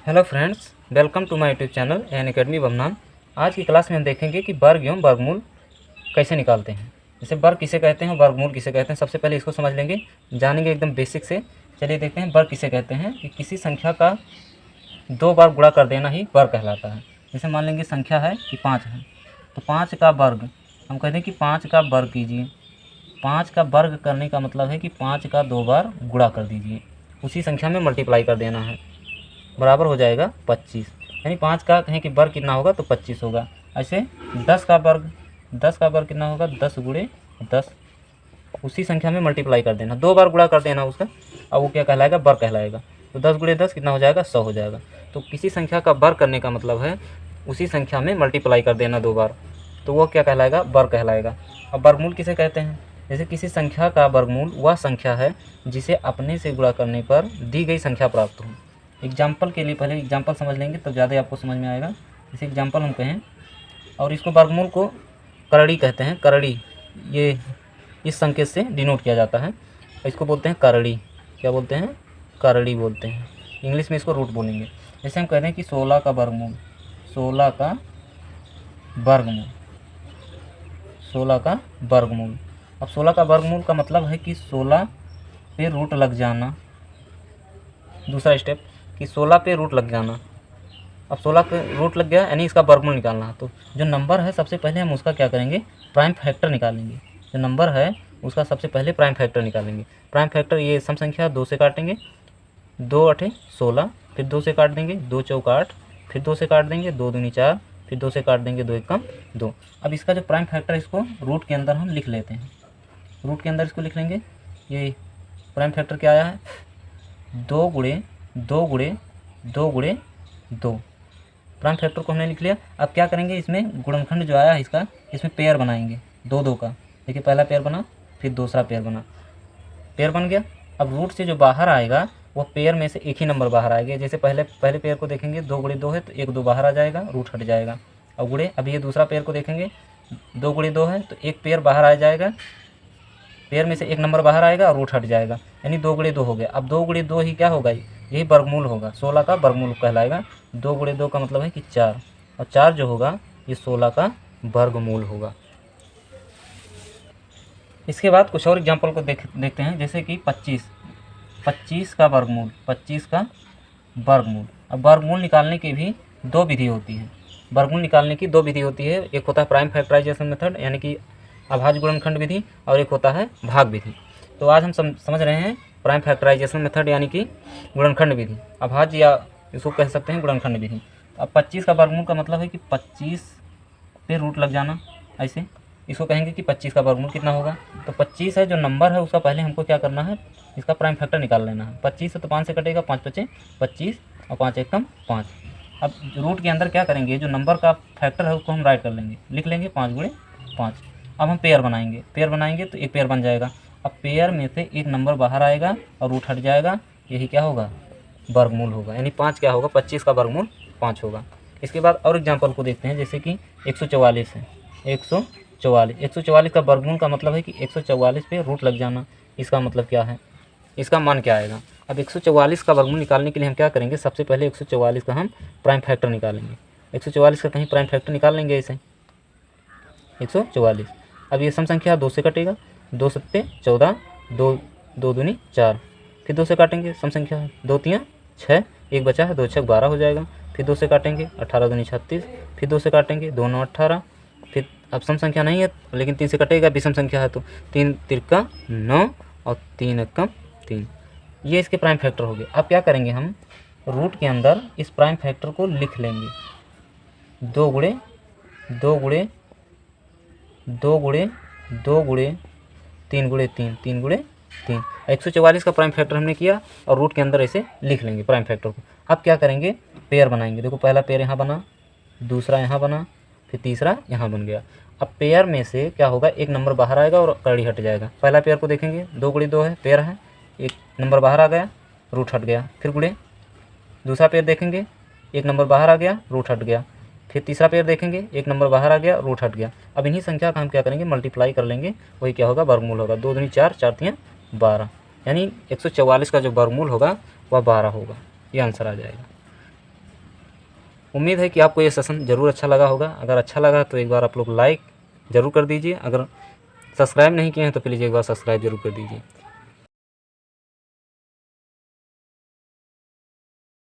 Hello friends, welcome to my YouTube channel N academy Bamnan. आज की class में हम देखेंगे कि वर्ग एवं वर्गमूल कैसे निकालते हैं। जैसे वर्ग किसे कहते हैं, वर्गमूल किसे कहते हैं। सबसे पहले इसको समझ लेंगे, जानेंगे एकदम बेसिक से। चलिए देखते हैं वर्ग किसे कहते हैं। कि किसी संख्या का 2 बार गुणा कर देना ही वर्ग कहलाता है। जैसे मान लेंगे संख्या है कि 5 है, तो 5 का वर्ग हम कहते हैं कि 5 का वर्ग कीजिए। 5 का वर्ग करने का मतलब है कि 5 का 2 बार गुणा कर दीजिए, उसी संख्या में मल्टीप्लाई कर देना है, बराबर हो जाएगा 25। यानी 5 का कहें कि वर्ग कितना होगा तो 25 होगा। ऐसे 10 का वर्ग कितना होगा, 10 गुणे 10, उसी संख्या में मल्टीप्लाई कर देना, 2 बार गुणा कर देना उसका, अब वो क्या कहलाएगा, वर्ग कहलाएगा। तो 10 गुणे 10 कितना हो जाएगा, 100 हो जाएगा। तो किसी संख्या का वर्ग करने का मतलब है उसी संख्या में मल्टीप्लाई कर देना 2 बार, तो वो क्या कहलाएगा, वर्ग कहलाएगा। अब वर्गमूल किसे कहते हैं। जैसे किसी संख्या का वर्गमूल वह संख्या है जिसे अपने से गुणा करने पर दी गई संख्या प्राप्त हो। एग्जाम्पल के लिए पहले एग्जाम्पल समझ लेंगे तब ज़्यादा आपको समझ में आएगा। जैसे एग्जाम्पल हम कहें, और इसको वर्गमूल को करड़ी कहते हैं। करड़ी, ये इस संकेत से डिनोट किया जाता है। इसको बोलते हैं करड़ी। क्या बोलते हैं, करड़ी बोलते हैं। इंग्लिश में इसको रूट बोलेंगे। जैसे हम कह रहे हैं कि 16 का वर्गमूल, 16 का वर्गमूल, 16 का वर्गमूल। अब 16 का वर्गमूल का मतलब है कि 16 पे रूट लग जाना। दूसरा स्टेप कि 16 पे रूट लग जाना। अब 16 पे रूट लग गया यानी इसका वर्गमूल निकालना। तो जो नंबर है सबसे पहले हम उसका क्या करेंगे, प्राइम फैक्टर निकालेंगे। जो नंबर है उसका सबसे पहले प्राइम फैक्टर निकालेंगे। प्राइम फैक्टर ये सम संख्या 2 से काटेंगे, 2 8 16, फिर 2 से काट देंगे, 2 चौक 8, फिर 2 से काट देंगे, 2 दूनी 4, फिर 2 से काट देंगे, 2 एकम 2। अब इसका जो प्राइम फैक्टर इसको रूट के अंदर हम लिख लेते हैं। रूट के अंदर इसको लिख लेंगे। ये प्राइम फैक्टर क्या आया है, 2 गुणे 2 गुणे 2 गुणे 2। प्राइम फैक्टर को हमने लिख लिया। अब क्या करेंगे, इसमें गुणनखंड जो आया है इसका, इसमें पेयर बनाएंगे 2 2 का। देखिए पहला पेयर बना, फिर दूसरा पेयर बना, पेयर बन गया। अब रूट से जो बाहर आएगा वो पेयर में से एक ही नंबर बाहर आएगा। जैसे पहले पेयर को देखेंगे, 2 गुणे 2 है तो 1 2 बाहर आ जाएगा, रूट हट जाएगा। अब गुणे, अब ये दूसरा पेयर को देखेंगे, 2 गुणे 2 है तो एक पेयर बाहर आ जाएगा, पेयर में से एक नंबर बाहर आएगा और रूट हट जाएगा, यानी 2 गुणे 2 हो गया। अब 2 गुणे 2 ही क्या होगा, यही वर्गमूल होगा, 16 का वर्गमूल कहलाएगा। 2 गुणे 2 का मतलब है कि 4, और 4 जो होगा ये 16 का वर्गमूल होगा। इसके बाद कुछ और एग्जाम्पल को देखते हैं। जैसे कि 25 का वर्गमूल, 25 का वर्गमूल। अब वर्गमूल निकालने की भी 2 विधि होती है। वर्गमूल निकालने की 2 विधि होती है। एक होता है प्राइम फैक्टराइजेशन मेथड यानी कि अभाज्य गुणनखंड विधि, और एक होता है भाग विधि। तो आज हम समझ रहे हैं प्राइम फैक्टराइजेशन मेथड यानी कि गुणनखंड विधि, अभाज्य या इसको कह सकते हैं गुणनखंड विधि। अब 25 का वर्गमूल का मतलब है कि 25 पे रूट लग जाना। ऐसे इसको कहेंगे कि 25 का वर्गमूल कितना होगा। तो 25 है जो नंबर है उसका पहले हमको क्या करना है, इसका प्राइम फैक्टर निकाल लेना है। 25 है तो 5 से कटेगा, 5 5 25 और 5 एकम 5। अब रूट के अंदर क्या करेंगे, जो नंबर का फैक्टर है उसको हम राइट कर लेंगे, लिख लेंगे 5 गुणे 5। अब हम पेयर बनाएंगे तो एक पेयर बन जाएगा। अब पेयर में से एक नंबर बाहर आएगा और रूट हट जाएगा, यही क्या होगा, वर्गमूल होगा। यानी 5 क्या होगा, 25 का वर्गमूल 5 होगा। इसके बाद और एग्जांपल को देखते हैं। जैसे कि 144 है, 144 का वर्गमूल का मतलब है कि 144 पे रूट लग जाना। इसका मतलब क्या है, इसका मान क्या आएगा। अब 144 का वर्गमूल निकालने के लिए हम क्या करेंगे, सबसे पहले 144 का हम प्राइम फैक्टर निकालेंगे। 144 का कहीं प्राइम फैक्टर निकाल लेंगे ऐसे 144। अब ये सम संख्या 2 से कटेगा, 2 सत्ते 14, 2 दूनी 4, फिर 2 से काटेंगे, सम संख्या है 2 3 6, एक बचा है, 2 6 12 हो जाएगा। फिर 2 से काटेंगे, 18 दूनी 36, फिर 2 से काटेंगे, 2 9 18। फिर अब सम संख्या नहीं है लेकिन 3 से कटेगा, विषम संख्या है तो 3 तिरका 9 और 3 एकम 3। ये इसके प्राइम फैक्टर हो गए। अब क्या करेंगे, हम रूट के अंदर इस प्राइम फैक्टर को लिख लेंगे। 2 गुणे 2 गुणे 2 गुणे 2 गुणे 3 गुणे 3, 3 गुणे 3। 144 का प्राइम फैक्टर हमने किया और रूट के अंदर ऐसे लिख लेंगे प्राइम फैक्टर को। अब क्या करेंगे, पेयर बनाएंगे। देखो पहला पेयर यहाँ बना, दूसरा यहाँ बना, फिर तीसरा यहाँ बन गया। अब पेयर में से क्या होगा, एक नंबर बाहर आएगा और करड़ी हट जाएगा। पहला पेयर को देखेंगे, 2 गुणे 2 है, पेयर है, एक नंबर बाहर आ गया, रूट हट गया। फिर गुणे, दूसरा पेयर देखेंगे, एक नंबर बाहर आ गया, रूट हट गया। फिर तीसरा पेयर देखेंगे, एक नंबर बाहर आ गया, रूट हट गया। अब इन्हीं संख्या का हम क्या करेंगे, मल्टीप्लाई कर लेंगे, वही क्या होगा, वर्गमूल होगा। 2 दूनी 4, 4 3 12, यानी 144 का जो वर्गमूल होगा वह 12 होगा। ये आंसर आ जाएगा। उम्मीद है कि आपको ये सेशन ज़रूर अच्छा लगा होगा। अगर अच्छा लगा तो एक बार आप लोग लाइक ज़रूर कर दीजिए। अगर सब्सक्राइब नहीं किए हैं तो प्लीज़ एक बार सब्सक्राइब ज़रूर कर दीजिए।